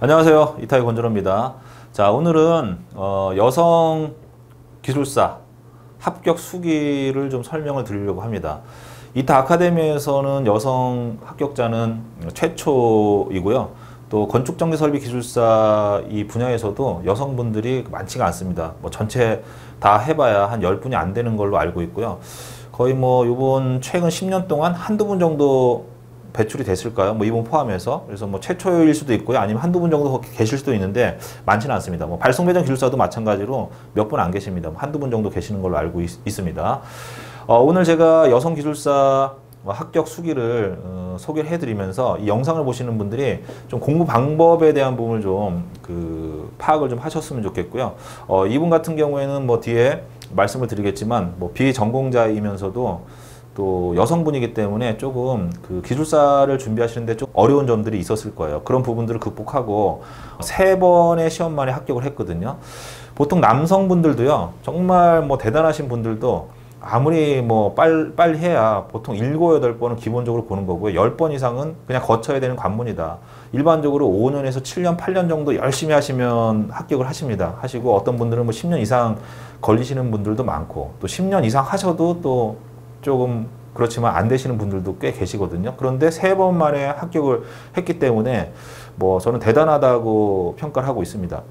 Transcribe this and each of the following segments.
안녕하세요. 이타이 권준호입니다. 자, 오늘은 여성 기술사 합격 수기를 좀 설명을 드리려고 합니다. 이타 아카데미에서는 여성 합격자는 최초이고요. 또 건축정비설비 기술사 이 분야에서도 여성분들이 많지가 않습니다. 뭐 전체 다 해봐야 한 10분이 안 되는 걸로 알고 있고요. 거의 뭐 이번 최근 10년 동안 한두 분 정도 배출이 됐을까요? 뭐 이분 포함해서. 그래서 뭐 최초일 수도 있고요. 아니면 한두 분 정도 계실 수도 있는데 많지는 않습니다. 뭐 발송배정 기술사도 마찬가지로 몇 분 안 계십니다. 한두 분 정도 계시는 걸로 알고 있습니다. 오늘 제가 여성 기술사 합격 수기를 소개를 해드리면서 이 영상을 보시는 분들이 좀 공부 방법에 대한 부분을 좀 파악을 좀 하셨으면 좋겠고요. 이분 같은 경우에는 뭐 뒤에 말씀을 드리겠지만 뭐 비전공자이면서도 또 여성분이기 때문에 조금 기술사를 준비하시는데 좀 어려운 점들이 있었을 거예요. 그런 부분들을 극복하고 3번의 시험 만에 합격을 했거든요. 보통 남성분들도요, 정말 뭐 대단하신 분들도 아무리 뭐 빨리 해야 보통 7, 8번은 기본적으로 보는 거고요. 10번 이상은 그냥 거쳐야 되는 관문이다. 일반적으로 5년에서 7년, 8년 정도 열심히 하시면 합격을 하시고 어떤 분들은 뭐 10년 이상 걸리시는 분들도 많고 또 10년 이상 하셔도 또 조금 그렇지만 안 되시는 분들도 꽤 계시거든요. 그런데 3번 만에 합격을 했기 때문에 뭐 저는 대단하다고 평가를 하고 있습니다.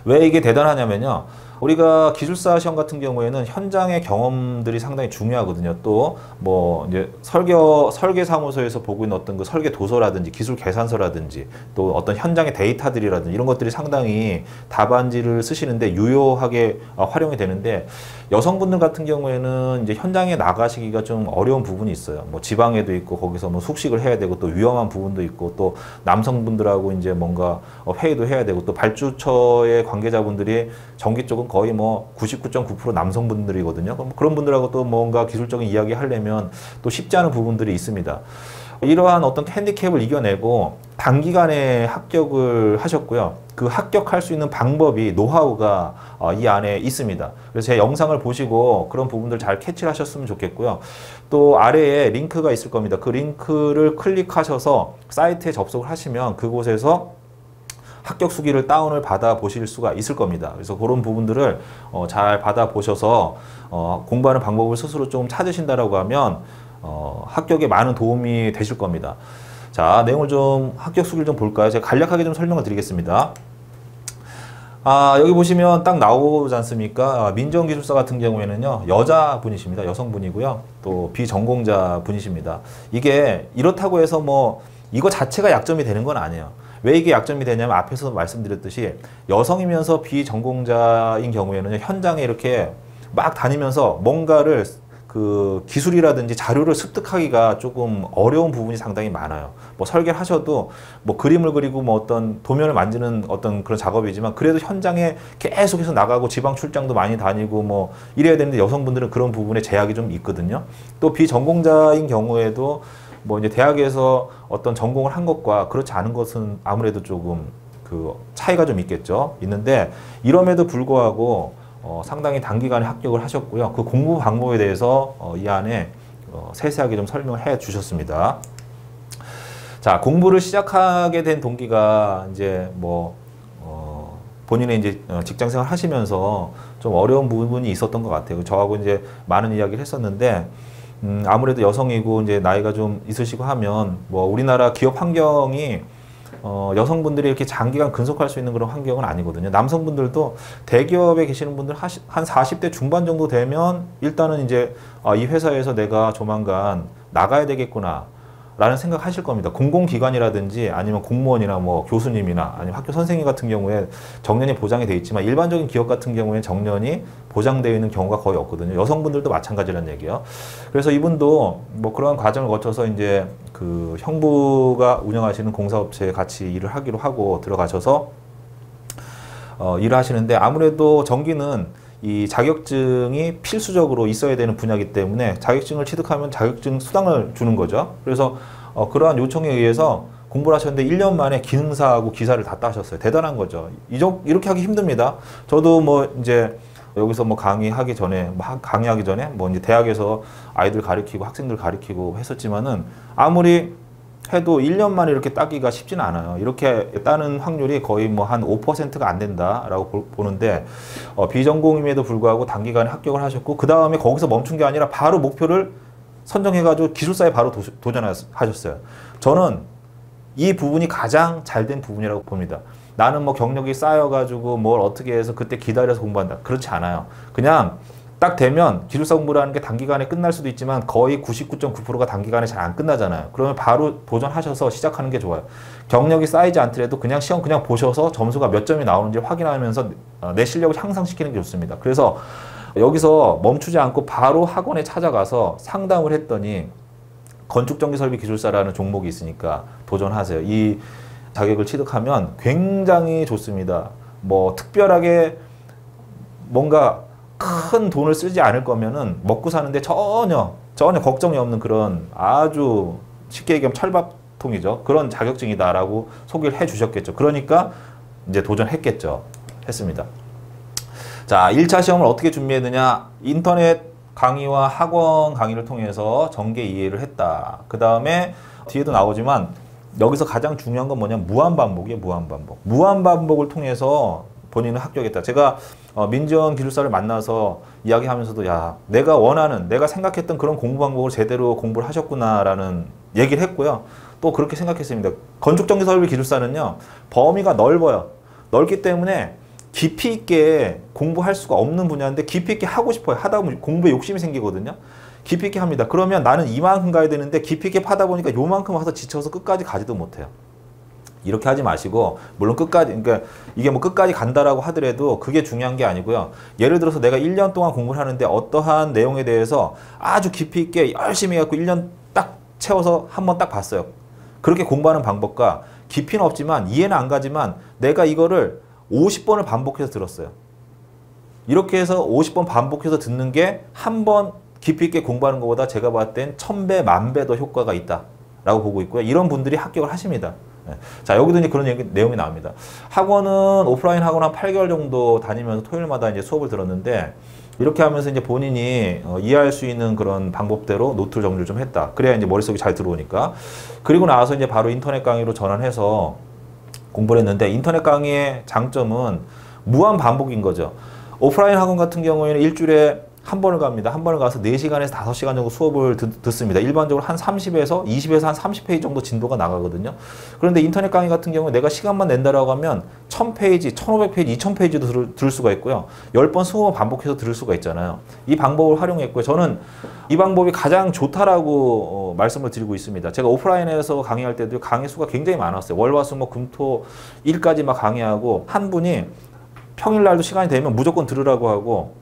왜 이게 대단하냐면요. 우리가 기술사 시험 같은 경우에는 현장의 경험들이 상당히 중요하거든요. 또 뭐 이제 설계 사무소에서 보고 있는 어떤 설계 도서라든지 기술 계산서라든지 또 어떤 현장의 데이터들이라든지 이런 것들이 상당히 답안지를 쓰시는데 유효하게 활용이 되는데 여성분들 같은 경우에는 이제 현장에 나가시기가 좀 어려운 부분이 있어요. 뭐 지방에도 있고 거기서 뭐 숙식을 해야 되고 또 위험한 부분도 있고 또 남성분들하고 이제 뭔가 회의도 해야 되고 또 발주처의 관계자분들이 전기 쪽은 거의 뭐 99.9% 남성분들이거든요. 그럼 그런 분들하고 또 뭔가 기술적인 이야기 하려면 또 쉽지 않은 부분들이 있습니다. 이러한 어떤 핸디캡을 이겨내고 단기간에 합격을 하셨고요. 그 합격할 수 있는 방법이 노하우가 이 안에 있습니다. 그래서 제 영상을 보시고 그런 부분들 잘 캐치를 하셨으면 좋겠고요. 또 아래에 링크가 있을 겁니다. 그 링크를 클릭하셔서 사이트에 접속을 하시면 그곳에서 합격 수기를 다운을 받아 보실 수가 있을 겁니다. 그래서 그런 부분들을 잘 받아 보셔서 공부하는 방법을 스스로 좀 찾으신다라고 하면 합격에 많은 도움이 되실 겁니다. 자, 내용을 좀 합격 수기를 좀 볼까요? 제가 간략하게 좀 설명을 드리겠습니다. 여기 보시면 딱 나오지 않습니까? 민정기술사 같은 경우에는요, 여자분이십니다. 여성분이고요. 또 비전공자 분이십니다. 이게 이렇다고 해서 뭐 이거 자체가 약점이 되는 건 아니에요. 왜 이게 약점이 되냐면 앞에서 말씀드렸듯이 여성이면서 비전공자인 경우에는 현장에 이렇게 막 다니면서 뭔가를 기술이라든지 자료를 습득하기가 조금 어려운 부분이 상당히 많아요. 뭐 설계를 하셔도 뭐 그림을 그리고 뭐 어떤 도면을 만지는 어떤 그런 작업이지만 그래도 현장에 계속해서 나가고 지방 출장도 많이 다니고 뭐 이래야 되는데 여성분들은 그런 부분에 제약이 좀 있거든요. 또 비전공자인 경우에도 뭐 이제 대학에서 어떤 전공을 한 것과 그렇지 않은 것은 아무래도 조금 차이가 좀 있는데 이럼에도 불구하고 상당히 단기간에 합격을 하셨고요. 그 공부 방법에 대해서 이 안에 세세하게 좀 설명을 해 주셨습니다. 자, 공부를 시작하게 된 동기가 이제 뭐 본인의 이제 직장생활 하시면서 좀 어려운 부분이 있었던 것 같아요. 저하고 이제 많은 이야기를 했었는데 아무래도 여성이고 이제 나이가 좀 있으시고 하면 뭐 우리나라 기업 환경이 여성분들이 이렇게 장기간 근속할 수 있는 그런 환경은 아니거든요. 남성분들도 대기업에 계시는 분들 한 40대 중반 정도 되면 일단은 이제 이 회사에서 내가 조만간 나가야 되겠구나 라는 생각 하실 겁니다. 공공기관이라든지 아니면 공무원이나 뭐 교수님이나 아니면 학교 선생님 같은 경우에 정년이 보장이 되어 있지만 일반적인 기업 같은 경우에 정년이 보장되어 있는 경우가 거의 없거든요. 여성분들도 마찬가지라는 얘기예요. 그래서 이분도 뭐 그런 과정을 거쳐서 이제 형부가 운영하시는 공사업체에 같이 일을 하기로 하고 들어가셔서 일을 하시는데 아무래도 전기는 이 자격증이 필수적으로 있어야 되는 분야이기 때문에 자격증을 취득하면 자격증 수당을 주는 거죠. 그래서 그러한 요청에 의해서 공부를 하셨는데 1년 만에 기능사하고 기사를 다 따셨어요. 대단한 거죠. 이렇게 하기 힘듭니다. 저도 뭐 이제 여기서 뭐 강의하기 전에 뭐 이제 대학에서 아이들 가르치고 학생들 가르치고 했었지만은 아무리 해도 1년 만에 이렇게 따기가 쉽지는 않아요. 이렇게 따는 확률이 거의 뭐 한 5%가 안 된다라고 보는데 비전공임에도 불구하고 단기간에 합격을 하셨고 그 다음에 거기서 멈춘 게 아니라 바로 목표를 선정해가지고 기술사에 바로 도전하셨어요. 저는 이 부분이 가장 잘된 부분이라고 봅니다. 나는 뭐 경력이 쌓여가지고 뭘 어떻게 해서 그때 기다려서 공부한다. 그렇지 않아요. 그냥 딱 되면 기술사 공부를 하는 게 단기간에 끝날 수도 있지만 거의 99.9%가 단기간에 잘 안 끝나잖아요. 그러면 바로 도전하셔서 시작하는 게 좋아요. 경력이 쌓이지 않더라도 그냥 시험 그냥 보셔서 점수가 몇 점이 나오는지 확인하면서 내 실력을 향상시키는 게 좋습니다. 그래서 여기서 멈추지 않고 바로 학원에 찾아가서 상담을 했더니 건축전기설비기술사라는 종목이 있으니까 도전하세요. 이 자격을 취득하면 굉장히 좋습니다. 뭐 특별하게 뭔가 큰 돈을 쓰지 않을 거면은 먹고 사는데 전혀 걱정이 없는 그런 아주 쉽게 얘기하면 철밥통이죠. 그런 자격증이다라고 소개를 해 주셨겠죠. 그러니까 이제 도전했겠죠. 했습니다. 자, 1차 시험을 어떻게 준비했느냐? 인터넷 강의와 학원 강의를 통해서 전개 이해를 했다. 그 다음에 뒤에도 나오지만 여기서 가장 중요한 건 뭐냐면 무한반복이에요. 무한반복. 무한반복을 통해서 본인은 합격했다. 제가 민지원 기술사를 만나서 이야기하면서도 야, 내가 원하는, 내가 생각했던 그런 공부 방법을 제대로 공부를 하셨구나라는 얘기를 했고요. 또 그렇게 생각했습니다. 건축전기설비 기술사는요, 범위가 넓어요. 넓기 때문에 깊이 있게 공부할 수가 없는 분야인데 깊이 있게 하고 싶어요. 하다 보면 공부에 욕심이 생기거든요. 깊이 있게 합니다. 그러면 나는 이만큼 가야 되는데 깊이 있게 파다 보니까 요만큼 와서 지쳐서 끝까지 가지도 못해요. 이렇게 하지 마시고, 물론 끝까지, 그러니까 이게 뭐 끝까지 간다라고 하더라도 그게 중요한 게 아니고요. 예를 들어서 내가 1년 동안 공부를 하는데 어떠한 내용에 대해서 아주 깊이 있게 열심히 해갖고 1년 딱 채워서 한번 딱 봤어요. 그렇게 공부하는 방법과 깊이는 없지만 이해는 안 가지만 내가 이거를 50번을 반복해서 들었어요. 이렇게 해서 50번 반복해서 듣는 게 한 번 깊이 있게 공부하는 것보다 제가 봤을 땐 1000배, 10,000배 더 효과가 있다라고 보고 있고요. 이런 분들이 합격을 하십니다. 자, 여기도 이제 그런 내용이 나옵니다. 학원은 오프라인 학원 한 8개월 정도 다니면서 토요일마다 이제 수업을 들었는데 이렇게 하면서 이제 본인이 이해할 수 있는 그런 방법대로 노트 정리를 좀 했다. 그래야 이제 머릿속에 잘 들어오니까. 그리고 나서 이제 바로 인터넷 강의로 전환해서 공부를 했는데 인터넷 강의의 장점은 무한 반복인 거죠. 오프라인 학원 같은 경우에는 일주일에 한 번을 갑니다. 한 번을 가서 4시간에서 5시간 정도 수업을 듣습니다. 일반적으로 한 30에서 20에서 한 30페이지 정도 진도가 나가거든요. 그런데 인터넷 강의 같은 경우에 내가 시간만 낸다라고 하면 1000페이지, 1500페이지, 2000페이지도 들을 수가 있고요. 10번, 20번 반복해서 들을 수가 있잖아요. 이 방법을 활용했고요. 저는 이 방법이 가장 좋다라고 말씀을 드리고 있습니다. 제가 오프라인에서 강의할 때도 강의 수가 굉장히 많았어요. 월, 화, 수, 목, 금, 토, 일까지 막 강의하고 한 분이 평일날도 시간이 되면 무조건 들으라고 하고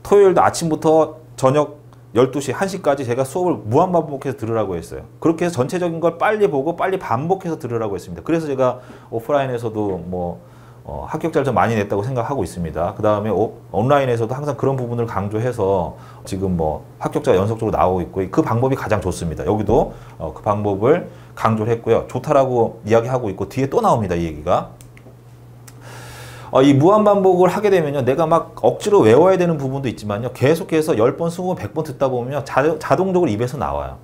토요일도 아침부터 저녁 12시, 1시까지 제가 수업을 무한반복해서 들으라고 했어요. 그렇게 해서 전체적인 걸 빨리 보고 빨리 반복해서 들으라고 했습니다. 그래서 제가 오프라인에서도 뭐 합격자를 좀 많이 냈다고 생각하고 있습니다. 그 다음에 온라인에서도 항상 그런 부분을 강조해서 지금 뭐 합격자가 연속적으로 나오고 있고 그 방법이 가장 좋습니다. 여기도 그 방법을 강조를 했고요. 좋다라고 이야기하고 있고 뒤에 또 나옵니다. 이 얘기가. 이 무한반복을 하게 되면요. 내가 막 억지로 외워야 되는 부분도 있지만요. 계속해서 10번, 20번, 100번 듣다 보면 자동적으로 입에서 나와요.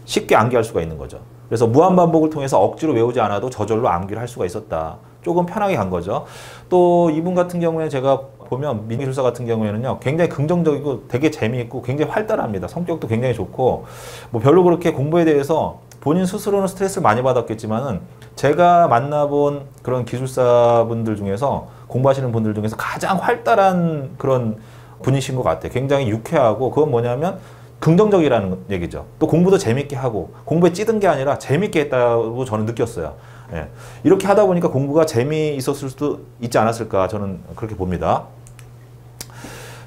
쉽게 암기할 수가 있는 거죠. 그래서 무한반복을 통해서 억지로 외우지 않아도 저절로 암기를 할 수가 있었다. 조금 편하게 간 거죠. 또 이분 같은 경우에 제가 보면 민기술사 같은 경우에는요. 굉장히 긍정적이고 되게 재미있고 굉장히 활달합니다. 성격도 굉장히 좋고 뭐 별로 그렇게 공부에 대해서 본인 스스로는 스트레스를 많이 받았겠지만은 제가 만나본 그런 기술사분들 중에서 공부하시는 분들 중에서 가장 활달한 그런 분이신 것 같아요. 굉장히 유쾌하고 그건 뭐냐면 긍정적이라는 얘기죠. 또 공부도 재밌게 하고 공부에 찌든 게 아니라 재밌게 했다고 저는 느꼈어요. 예. 이렇게 하다 보니까 공부가 재미있었을 수도 있지 않았을까 저는 그렇게 봅니다.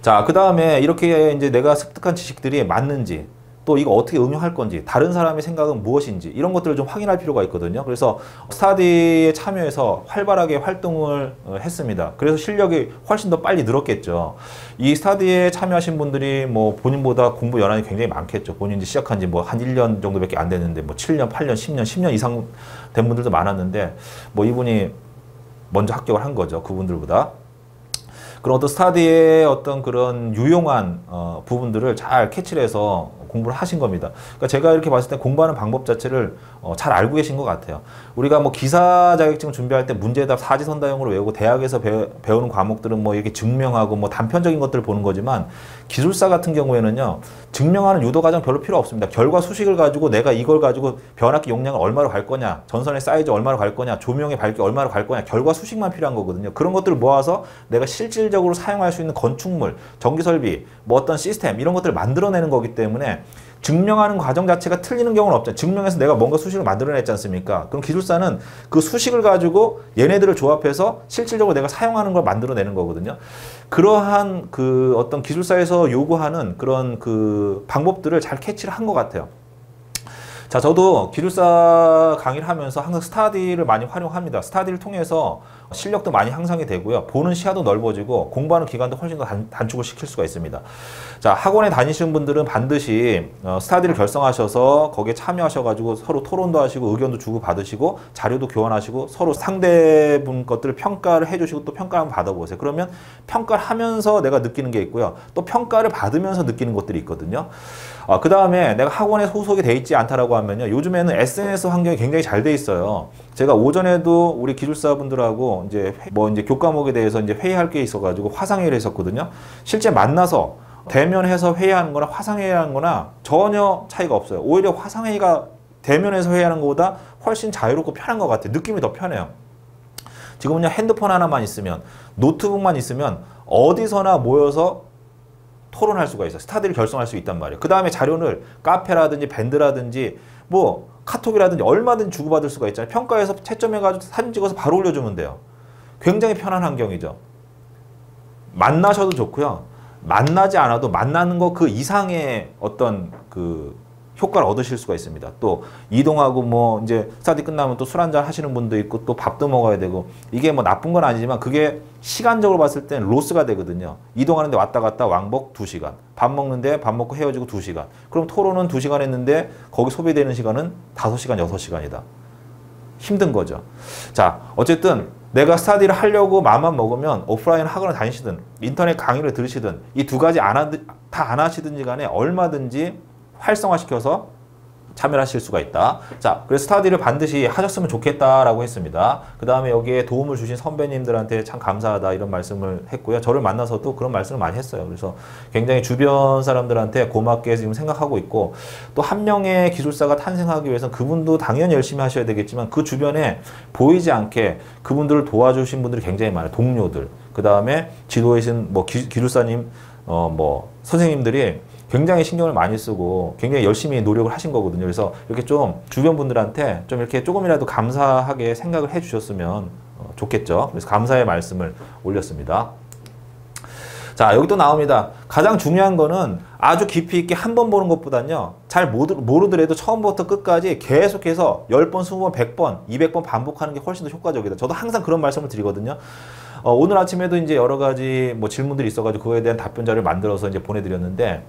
자, 그 다음에 이렇게 이제 내가 습득한 지식들이 맞는지 또 이거 어떻게 응용할 건지 다른 사람의 생각은 무엇인지 이런 것들을 좀 확인할 필요가 있거든요. 그래서 스타디에 참여해서 활발하게 활동을 했습니다. 그래서 실력이 훨씬 더 빨리 늘었겠죠. 이 스타디에 참여하신 분들이 뭐 본인보다 공부 연한이 굉장히 많겠죠. 본인이 시작한 지 뭐 한 1년 정도밖에 안 됐는데 뭐 7년, 8년, 10년, 10년 이상 된 분들도 많았는데 뭐 이분이 먼저 합격을 한 거죠. 그분들보다. 그런 어떤 스타디의 어떤 그런 유용한 부분들을 잘 캐치를 해서 공부를 하신 겁니다. 그러니까 제가 이렇게 봤을 때 공부하는 방법 자체를 잘 알고 계신 것 같아요. 우리가 뭐 기사 자격증 준비할 때 문제답 사지선다형으로 외우고 대학에서 배우는 과목들은 뭐 이렇게 증명하고 뭐 단편적인 것들을 보는 거지만 기술사 같은 경우에는요, 증명하는 유도 과정 별로 필요 없습니다. 결과 수식을 가지고 내가 이걸 가지고 변압기 용량을 얼마로 갈 거냐, 전선의 사이즈 얼마로 갈 거냐, 조명의 밝기 얼마로 갈 거냐, 결과 수식만 필요한 거거든요. 그런 것들을 모아서 내가 실질적으로 사용할 수 있는 건축물, 전기설비, 뭐 어떤 시스템 이런 것들을 만들어내는 거기 때문에 증명하는 과정 자체가 틀리는 경우는 없죠. 증명해서 내가 뭔가 수식을 만들어냈지 않습니까? 그럼 기술사는 그 수식을 가지고 얘네들을 조합해서 실질적으로 내가 사용하는 걸 만들어내는 거거든요. 그러한 그 어떤 기술사에서 요구하는 그런 그 방법들을 잘 캐치를 한 것 같아요. 자, 저도 기술사 강의를 하면서 항상 스타디를 많이 활용합니다. 스타디를 통해서 실력도 많이 향상이 되고요. 보는 시야도 넓어지고 공부하는 기간도 훨씬 더 단축을 시킬 수가 있습니다. 자, 학원에 다니시는 분들은 반드시 스타디를 결성하셔서 거기에 참여하셔가지고 서로 토론도 하시고 의견도 주고받으시고 자료도 교환하시고 서로 상대분 것들을 평가를 해주시고 또 평가를 한번 받아보세요. 그러면 평가를 하면서 내가 느끼는 게 있고요. 또 평가를 받으면서 느끼는 것들이 있거든요. 그 다음에 내가 학원에 소속이 돼 있지 않다라고 하면요. 요즘에는 SNS 환경이 굉장히 잘 돼 있어요. 제가 오전에도 우리 기술사분들하고 이제 교과목에 대해서 이제 회의할 게 있어가지고 화상회의를 했었거든요. 실제 만나서 대면해서 회의하는 거나 화상회의하는 거나 전혀 차이가 없어요. 오히려 화상회의가 대면에서 회의하는 것보다 훨씬 자유롭고 편한 것 같아요. 느낌이 더 편해요. 지금은요, 핸드폰 하나만 있으면, 노트북만 있으면 어디서나 모여서 토론할 수가 있어요. 스타디를 결성할 수 있단 말이에요. 그 다음에 자료를 카페라든지 밴드라든지 뭐 카톡이라든지 얼마든지 주고받을 수가 있잖아요. 평가해서 채점해가지고 사진 찍어서 바로 올려주면 돼요. 굉장히 편한 환경이죠. 만나셔도 좋고요. 만나지 않아도 만나는 거 그 이상의 어떤 그 효과를 얻으실 수가 있습니다. 또 이동하고 뭐 이제 스타디 끝나면 또 술 한잔 하시는 분도 있고 또 밥도 먹어야 되고 이게 뭐 나쁜 건 아니지만 그게 시간적으로 봤을 때는 로스가 되거든요. 이동하는데 왔다 갔다 왕복 2시간, 밥 먹는데 밥 먹고 헤어지고 2시간. 그럼 토론은 2시간 했는데 거기 소비되는 시간은 5시간, 6시간이다. 힘든 거죠. 자, 어쨌든 내가 스타디를 하려고 마음만 먹으면 오프라인 학원을 다니시든 인터넷 강의를 들으시든 이 두 가지 다 안 하시든지 간에 얼마든지 활성화시켜서 참여를 하실 수가 있다. 자, 그래서 스타디를 반드시 하셨으면 좋겠다라고 했습니다. 그 다음에 여기에 도움을 주신 선배님들한테 참 감사하다 이런 말씀을 했고요. 저를 만나서도 그런 말씀을 많이 했어요. 그래서 굉장히 주변 사람들한테 고맙게 지금 생각하고 있고 또 한 명의 기술사가 탄생하기 위해서는 그분도 당연히 열심히 하셔야 되겠지만 그 주변에 보이지 않게 그분들을 도와주신 분들이 굉장히 많아요. 동료들. 그 다음에 지도에 계신 뭐 기술사님, 뭐 선생님들이 굉장히 신경을 많이 쓰고 굉장히 열심히 노력을 하신 거거든요. 그래서 이렇게 좀 주변 분들한테 좀 이렇게 조금이라도 감사하게 생각을 해 주셨으면 좋겠죠. 그래서 감사의 말씀을 올렸습니다. 자, 여기 또 나옵니다. 가장 중요한 거는 아주 깊이 있게 한 번 보는 것보단요. 잘 모르더라도 처음부터 끝까지 계속해서 10번, 20번, 100번, 200번 반복하는 게 훨씬 더 효과적이다. 저도 항상 그런 말씀을 드리거든요. 오늘 아침에도 이제 여러 가지 뭐 질문들이 있어가지고 그거에 대한 답변자를 만들어서 이제 보내드렸는데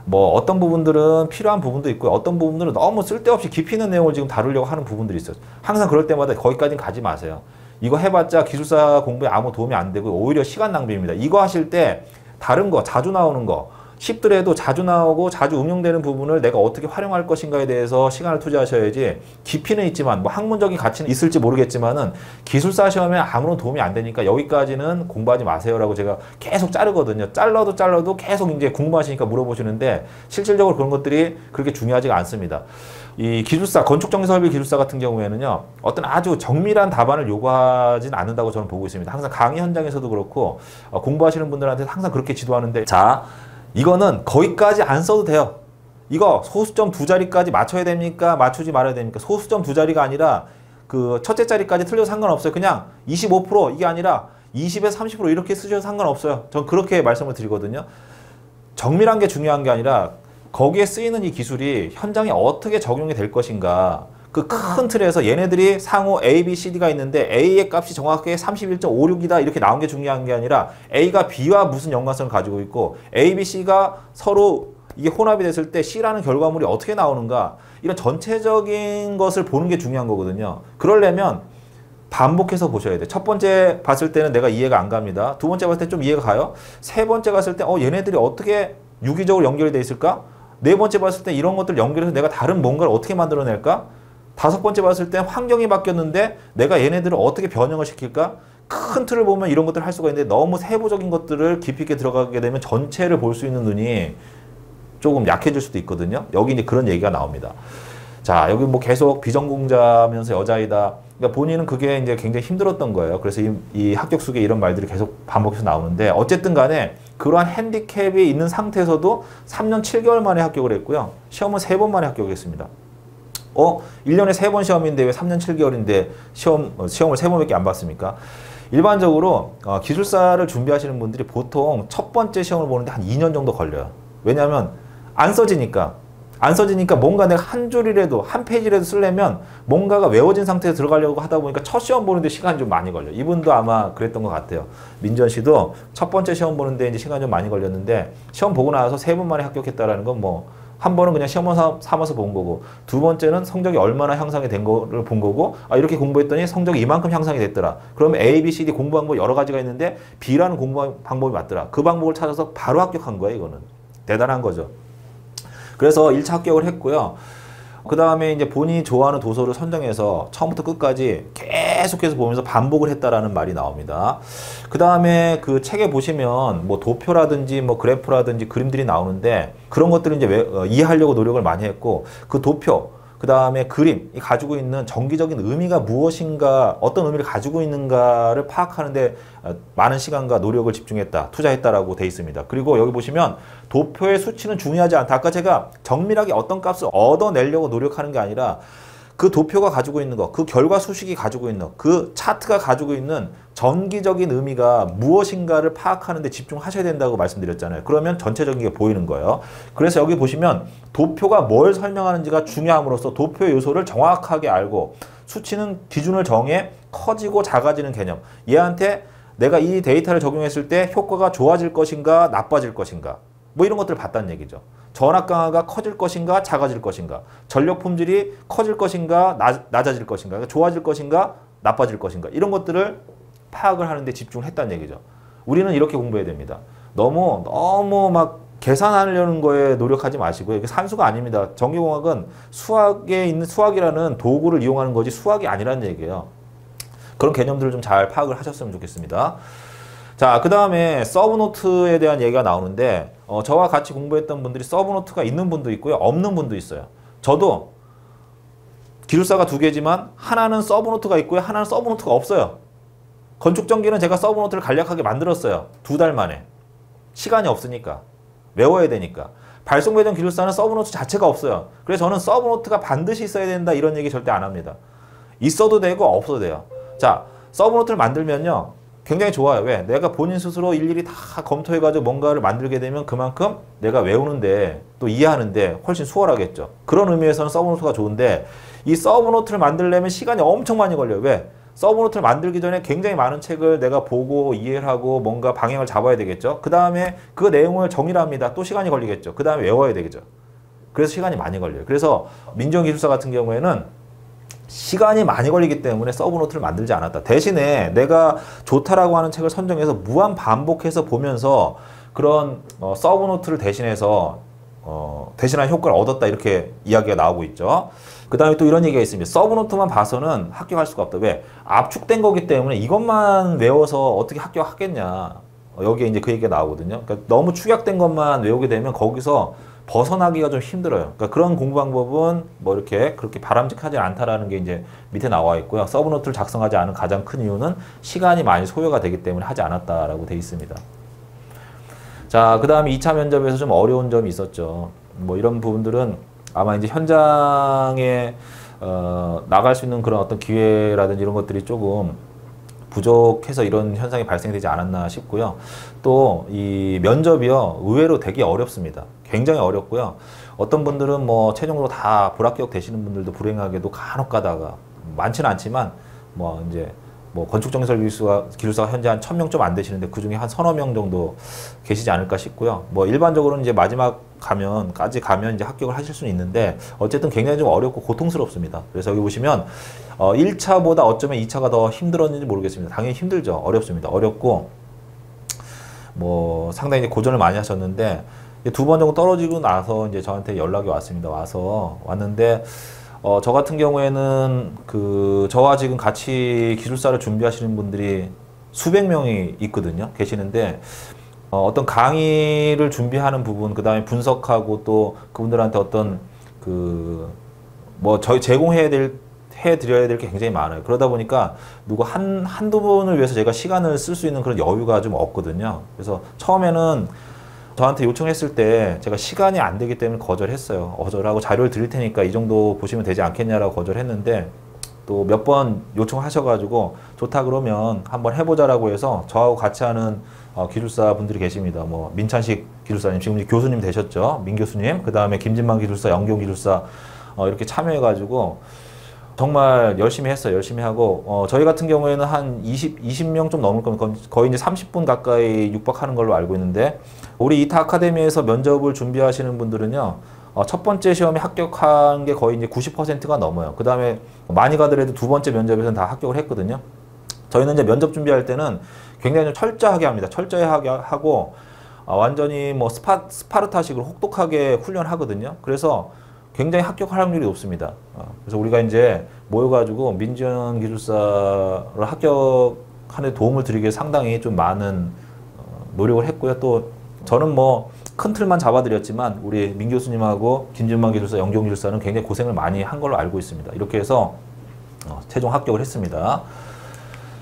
뭐 어떤 부분들은 필요한 부분도 있고요. 어떤 부분들은 너무 쓸데없이 깊이 있는 내용을 지금 다루려고 하는 부분들이 있어요. 항상 그럴 때마다 거기까지는 가지 마세요. 이거 해봤자 기술사 공부에 아무 도움이 안 되고 오히려 시간 낭비입니다. 이거 하실 때 다른 거, 자주 나오는 거, 쉽더라도 자주 나오고 자주 응용되는 부분을 내가 어떻게 활용할 것인가에 대해서 시간을 투자하셔야지 깊이는 있지만 뭐 학문적인 가치는 있을지 모르겠지만은 기술사 시험에 아무런 도움이 안 되니까 여기까지는 공부하지 마세요라고 제가 계속 자르거든요. 잘라도 계속 이제 궁금하시니까 물어보시는데 실질적으로 그런 것들이 그렇게 중요하지가 않습니다. 이 기술사, 건축정비설비 기술사 같은 경우에는요, 어떤 아주 정밀한 답안을 요구하진 않는다고 저는 보고 있습니다. 항상 강의 현장에서도 그렇고 공부하시는 분들한테 항상 그렇게 지도하는데, 자, 이거는 거기까지 안 써도 돼요. 이거 소수점 2자리까지 맞춰야 됩니까? 맞추지 말아야 됩니까? 소수점 2자리가 아니라 그 첫째 자리까지 틀려도 상관없어요. 그냥 25% 이게 아니라 20에서 30% 이렇게 쓰셔도 상관없어요. 전 그렇게 말씀을 드리거든요. 정밀한 게 중요한 게 아니라 거기에 쓰이는 이 기술이 현장에 어떻게 적용이 될 것인가. 그 큰 틀에서 얘네들이 상호 A, B, C, D가 있는데 A의 값이 정확하게 31.56이다 이렇게 나온 게 중요한 게 아니라 A가 B와 무슨 연관성을 가지고 있고 A, B, C가 서로 이게 혼합이 됐을 때 C라는 결과물이 어떻게 나오는가 이런 전체적인 것을 보는 게 중요한 거거든요. 그러려면 반복해서 보셔야 돼요. 첫 번째 봤을 때는 내가 이해가 안 갑니다. 두 번째 봤을 때 좀 이해가 가요. 세 번째 갔을 때 얘네들이 어떻게 유기적으로 연결이 돼 있을까? 네 번째 봤을 때 이런 것들 연결해서 내가 다른 뭔가를 어떻게 만들어낼까? 다섯 번째 봤을 때 환경이 바뀌었는데 내가 얘네들을 어떻게 변형을 시킬까? 큰 틀을 보면 이런 것들을 할 수가 있는데 너무 세부적인 것들을 깊이 있게 들어가게 되면 전체를 볼 수 있는 눈이 조금 약해질 수도 있거든요. 여기 이제 그런 얘기가 나옵니다. 자, 여기 뭐 계속 비전공자면서 여자이다. 그러니까 본인은 그게 이제 굉장히 힘들었던 거예요. 그래서 이 합격 수기에 이런 말들이 계속 반복해서 나오는데 어쨌든 간에 그러한 핸디캡이 있는 상태에서도 3년 7개월 만에 합격을 했고요. 시험은 3번 만에 합격했습니다. 1년에 3번 시험인데 왜 3년 7개월인데 시험을 3번밖에 안 봤습니까? 일반적으로 기술사를 준비하시는 분들이 보통 첫 번째 시험을 보는데 한 2년 정도 걸려요. 왜냐하면 안 써지니까 뭔가 내가 한 줄이라도 한 페이지라도 쓰려면 뭔가가 외워진 상태에서 들어가려고 하다 보니까 첫 시험 보는데 시간이 좀 많이 걸려. 이분도 아마 그랬던 것 같아요. 민전 씨도 첫 번째 시험 보는데 이제 시간이 좀 많이 걸렸는데 시험 보고 나서 3번 만에 합격했다라는 건 뭐 한 번은 그냥 시험만 삼아서 본 거고 두 번째는 성적이 얼마나 향상이 된 거를 본 거고 이렇게 공부했더니 성적이 이만큼 향상이 됐더라. 그러면 A, B, C, D 공부 방법 여러 가지가 있는데 B라는 공부 방법이 맞더라. 그 방법을 찾아서 바로 합격한 거예요. 이거는 대단한 거죠. 그래서 1차 합격을 했고요. 그 다음에 이제 본인이 좋아하는 도서를 선정해서 처음부터 끝까지 계속해서 보면서 반복을 했다라는 말이 나옵니다. 그 다음에 그 책에 보시면 뭐 도표라든지 뭐 그래프라든지 그림들이 나오는데 그런 것들을 이제 이해하려고 노력을 많이 했고 그 도표, 그 다음에 그림이 가지고 있는 정기적인 의미가 무엇인가, 어떤 의미를 가지고 있는가를 파악하는데 많은 시간과 노력을 집중했다, 투자했다라고 돼 있습니다. 그리고 여기 보시면 도표의 수치는 중요하지 않다. 아까 제가 정밀하게 어떤 값을 얻어내려고 노력하는 게 아니라 그 도표가 가지고 있는 것, 그 결과 수식이 가지고 있는 그 차트가 가지고 있는 전기적인 의미가 무엇인가를 파악하는 데 집중하셔야 된다고 말씀드렸잖아요. 그러면 전체적인 게 보이는 거예요. 그래서 여기 보시면 도표가 뭘 설명하는지가 중요함으로써 도표의 요소를 정확하게 알고 수치는 기준을 정해 커지고 작아지는 개념. 얘한테 내가 이 데이터를 적용했을 때 효과가 좋아질 것인가 나빠질 것인가 뭐 이런 것들을 봤다는 얘기죠. 전압 강화가 커질 것인가 작아질 것인가, 전력 품질이 커질 것인가 낮아질 것인가, 그러니까 좋아질 것인가 나빠질 것인가 이런 것들을 파악을 하는 데 집중을 했다는 얘기죠. 우리는 이렇게 공부해야 됩니다. 너무 막 계산하려는 거에 노력하지 마시고요. 이게 산수가 아닙니다. 전기공학은 수학에 있는 수학이라는 도구를 이용하는 거지 수학이 아니라는 얘기예요. 그런 개념들을 좀 잘 파악을 하셨으면 좋겠습니다. 자, 그 다음에 서브노트에 대한 얘기가 나오는데 저와 같이 공부했던 분들이 서브노트가 있는 분도 있고요. 없는 분도 있어요. 저도 기술사가 2개지만 하나는 서브노트가 있고요. 하나는 서브노트가 없어요. 건축전기는 제가 서브노트를 간략하게 만들었어요. 2달 만에. 시간이 없으니까. 외워야 되니까. 발송배전 기술사는 서브노트 자체가 없어요. 그래서 저는 서브노트가 반드시 있어야 된다 이런 얘기 절대 안 합니다. 있어도 되고 없어도 돼요. 자, 서브노트를 만들면요. 굉장히 좋아요. 왜? 내가 본인 스스로 일일이 다 검토해가지고 뭔가를 만들게 되면 그만큼 내가 외우는데 또 이해하는데 훨씬 수월하겠죠. 그런 의미에서는 서브노트가 좋은데 이 서브노트를 만들려면 시간이 엄청 많이 걸려요. 왜? 서브노트를 만들기 전에 굉장히 많은 책을 내가 보고 이해를 하고 뭔가 방향을 잡아야 되겠죠. 그 다음에 그 내용을 정의를 합니다. 또 시간이 걸리겠죠. 그 다음에 외워야 되겠죠. 그래서 시간이 많이 걸려요. 그래서 민정기술사 같은 경우에는 시간이 많이 걸리기 때문에 서브노트를 만들지 않았다. 대신에 내가 좋다라고 하는 책을 선정해서 무한 반복해서 보면서 그런 서브노트를 대신해서 대신한 효과를 얻었다 이렇게 이야기가 나오고 있죠. 그 다음에 또 이런 얘기가 있습니다. 서브노트만 봐서는 합격할 수가 없다. 왜? 압축된 거기 때문에 이것만 외워서 어떻게 합격하겠냐. 여기에 이제 그 얘기가 나오거든요. 그러니까 너무 축약된 것만 외우게 되면 거기서 벗어나기가 좀 힘들어요. 그러니까 그런 공부 방법은 뭐 이렇게 그렇게 바람직하지 않다라는 게 이제 밑에 나와 있고요. 서브노트를 작성하지 않은 가장 큰 이유는 시간이 많이 소요가 되기 때문에 하지 않았다라고 되어 있습니다. 자, 그 다음에 2차 면접에서 좀 어려운 점이 있었죠. 뭐 이런 부분들은 아마 이제 현장에 나갈 수 있는 그런 어떤 기회라든지 이런 것들이 조금 부족해서 이런 현상이 발생되지 않았나 싶고요. 또 이 면접이요 의외로 되게 어렵습니다. 굉장히 어렵고요. 어떤 분들은 뭐 최종적으로 다 불합격 되시는 분들도 불행하게도 간혹 가다가 많지는 않지만 뭐 이제 뭐 건축정설 기술사가 현재 한 1000명 좀 안 되시는데 그 중에 한 서너 명 정도 계시지 않을까 싶고요. 뭐 일반적으로는 이제 마지막까지 가면 이제 합격을 하실 수는 있는데 어쨌든 굉장히 좀 어렵고 고통스럽습니다. 그래서 여기 보시면 1차보다 어쩌면 2차가 더 힘들었는지 모르겠습니다. 당연히 힘들죠. 어렵습니다. 어렵고 뭐 상당히 이제 고전을 많이 하셨는데 두 번 정도 떨어지고 나서 이제 저한테 연락이 왔습니다. 왔는데 저 같은 경우에는 저와 지금 같이 기술사를 준비하시는 분들이 수백 명이 있거든요. 계시는데 어떤 강의를 준비하는 부분, 그 다음에 분석하고 또 그분들한테 어떤 저희 해드려야 될 게 굉장히 많아요. 그러다 보니까 한두 분을 위해서 제가 시간을 쓸 수 있는 그런 여유가 좀 없거든요. 그래서 처음에는 저한테 요청했을 때 제가 시간이 안 되기 때문에 거절했어요. 거절하고 자료를 드릴 테니까 이 정도 보시면 되지 않겠냐라고 거절했는데 또 몇 번 요청하셔가지고 좋다 그러면 한번 해보자라고 해서 저하고 같이 하는 기술사 분들이 계십니다. 뭐 민찬식 기술사님, 지금 이제 교수님 되셨죠. 민 교수님, 그 다음에 김진만 기술사, 영경 기술사 이렇게 참여해가지고 정말 열심히 했어요. 열심히 하고 저희 같은 경우에는 한 20명 좀 넘을 겁니다. 거의 이제 30분 가까이 육박하는 걸로 알고 있는데 우리 이타 아카데미에서 면접을 준비하시는 분들은요. 첫 번째 시험에 합격한 게 거의 이제 90%가 넘어요. 그 다음에 많이 가더라도 두 번째 면접에서는 다 합격을 했거든요. 저희는 이제 면접 준비할 때는 굉장히 좀 철저하게 합니다. 철저하게 하고 완전히 뭐 스파르타식으로 혹독하게 훈련하거든요. 그래서 굉장히 합격할 확률이 높습니다. 그래서 우리가 이제 모여가지고 민지원 기술사를 합격하는 데 도움을 드리기 위해 상당히 좀 많은 노력을 했고요. 또 저는 뭐 큰 틀만 잡아드렸지만 우리 민 교수님하고 김진만 기술사, 영경 기술사는 굉장히 고생을 많이 한 걸로 알고 있습니다. 이렇게 해서 최종 합격을 했습니다.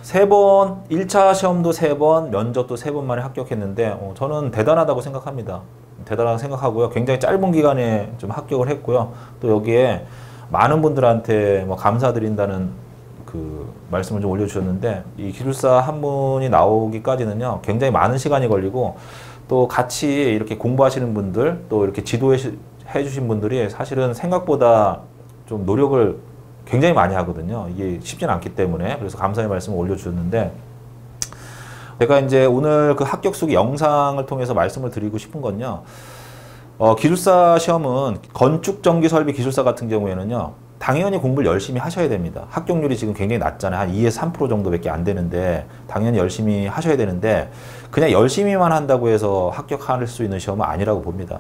3번, 1차 시험도 3번, 면접도 3번 만에 합격했는데 저는 대단하다고 생각합니다. 대단하다고 생각하고요. 굉장히 짧은 기간에 좀 합격을 했고요. 또 여기에 많은 분들한테 뭐 감사드린다는 말씀을 좀 올려주셨는데 이 기술사 한 분이 나오기까지는요. 굉장히 많은 시간이 걸리고 또 같이 이렇게 공부하시는 분들 또 이렇게 지도해 주신 분들이 사실은 생각보다 좀 노력을 굉장히 많이 하거든요. 이게 쉽지는 않기 때문에 그래서 감사의 말씀을 올려주셨는데 제가 이제 오늘 그 합격 수기 영상을 통해서 말씀을 드리고 싶은 건요. 기술사 시험은 건축 전기 설비 기술사 같은 경우에는요. 당연히 공부를 열심히 하셔야 됩니다. 합격률이 지금 굉장히 낮잖아요. 한 2에서 3% 정도밖에 안 되는데 당연히 열심히 하셔야 되는데 그냥 열심히만 한다고 해서 합격할 수 있는 시험은 아니라고 봅니다.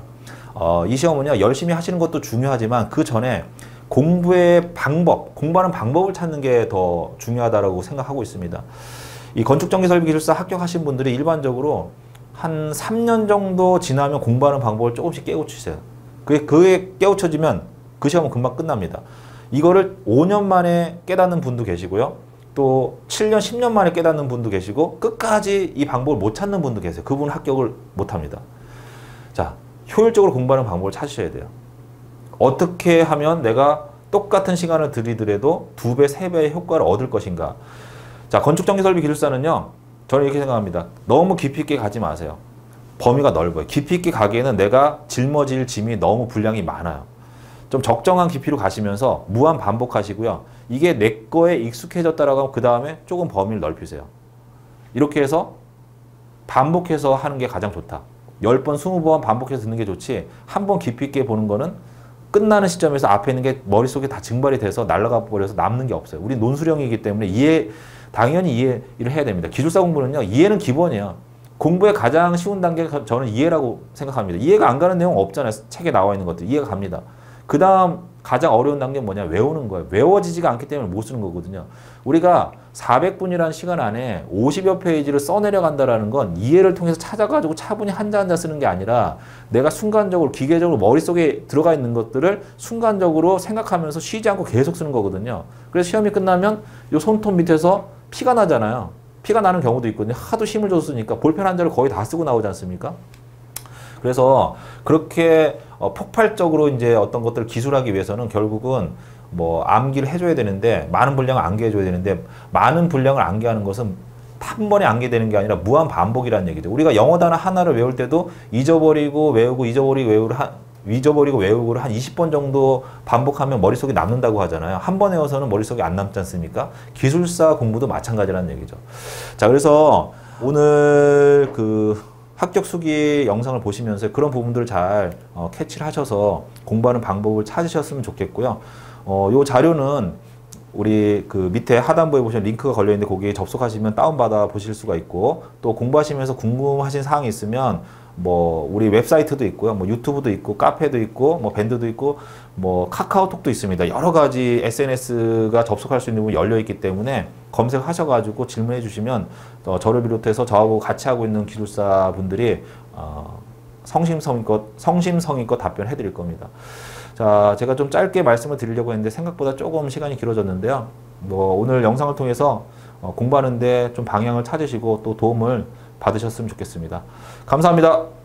이 시험은요. 열심히 하시는 것도 중요하지만 그 전에 공부의 방법, 공부하는 방법을 찾는 게 더 중요하다고 생각하고 있습니다. 이 건축전기설비기술사 합격하신 분들이 일반적으로 한 3년 정도 지나면 공부하는 방법을 조금씩 깨우치세요. 그게 깨우쳐지면 그 시험은 금방 끝납니다. 이거를 5년 만에 깨닫는 분도 계시고요. 또 7년, 10년 만에 깨닫는 분도 계시고 끝까지 이 방법을 못 찾는 분도 계세요. 그분은 합격을 못 합니다. 자, 효율적으로 공부하는 방법을 찾으셔야 돼요. 어떻게 하면 내가 똑같은 시간을 들이더라도 2배, 3배의 효과를 얻을 것인가. 자, 건축전기설비기술사는요. 저는 이렇게 생각합니다. 너무 깊이 있게 가지 마세요. 범위가 넓어요. 깊이 있게 가기에는 내가 짊어질 짐이 너무 분량이 많아요. 좀 적정한 깊이로 가시면서 무한 반복하시고요. 이게 내 거에 익숙해졌다라고 하면 그 다음에 조금 범위를 넓히세요. 이렇게 해서 반복해서 하는 게 가장 좋다. 10번, 20번 반복해서 듣는 게 좋지 한 번 깊이 있게 보는 거는 끝나는 시점에서 앞에 있는 게 머릿속에 다 증발이 돼서 날아가 버려서 남는 게 없어요. 우리 논술형이기 때문에 당연히 이해를 해야 됩니다. 기술사 공부는요. 이해는 기본이에요. 공부의 가장 쉬운 단계가 저는 이해라고 생각합니다. 이해가 안 가는 내용 없잖아요. 책에 나와 있는 것들. 이해가 갑니다. 그 다음 가장 어려운 단계는 뭐냐? 외우는 거예요. 외워지지가 않기 때문에 못 쓰는 거거든요. 우리가 400분이라는 시간 안에 50여 페이지를 써내려간다는 건 이해를 통해서 찾아가지고 차분히 한자 한자 쓰는 게 아니라 내가 순간적으로 기계적으로 머릿속에 들어가 있는 것들을 순간적으로 생각하면서 쉬지 않고 계속 쓰는 거거든요. 그래서 시험이 끝나면 이 손톱 밑에서 피가 나잖아요. 피가 나는 경우도 있거든요. 하도 힘을 줘서 쓰니까 볼펜 한 자를 거의 다 쓰고 나오지 않습니까? 그래서 그렇게 폭발적으로 이제 어떤 것들을 기술하기 위해서는 결국은 뭐 암기를 해줘야 되는데 많은 분량을 암기해줘야 되는데 많은 분량을 암기하는 것은 한 번에 암기되는 게 아니라 무한 반복이라는 얘기죠. 우리가 영어 단어 하나를 외울 때도 잊어버리고 외우고 잊어버리고 외우고를 한 20번 정도 반복하면 머릿속에 남는다고 하잖아요. 한 번 외워서는 머릿속에 안 남지 않습니까? 기술사 공부도 마찬가지라는 얘기죠. 자, 그래서 오늘 합격 수기 영상을 보시면서 그런 부분들을 잘 캐치를 하셔서 공부하는 방법을 찾으셨으면 좋겠고요. 요 자료는 우리 밑에 하단부에 보시면 링크가 걸려 있는데 거기에 접속하시면 다운받아 보실 수가 있고 또 공부하시면서 궁금하신 사항이 있으면 뭐 우리 웹사이트도 있고요. 뭐 유튜브도 있고 카페도 있고 뭐 밴드도 있고 뭐 카카오톡도 있습니다. 여러 가지 SNS가 접속할 수 있는 부분이 열려 있기 때문에 검색하셔가지고 질문해 주시면 저를 비롯해서 저하고 같이 하고 있는 기술사 분들이 성심성의껏 답변해 드릴 겁니다. 자, 제가 좀 짧게 말씀을 드리려고 했는데 생각보다 조금 시간이 길어졌는데요. 뭐 오늘 영상을 통해서 공부하는데 좀 방향을 찾으시고 또 도움을 받으셨으면 좋겠습니다. 감사합니다.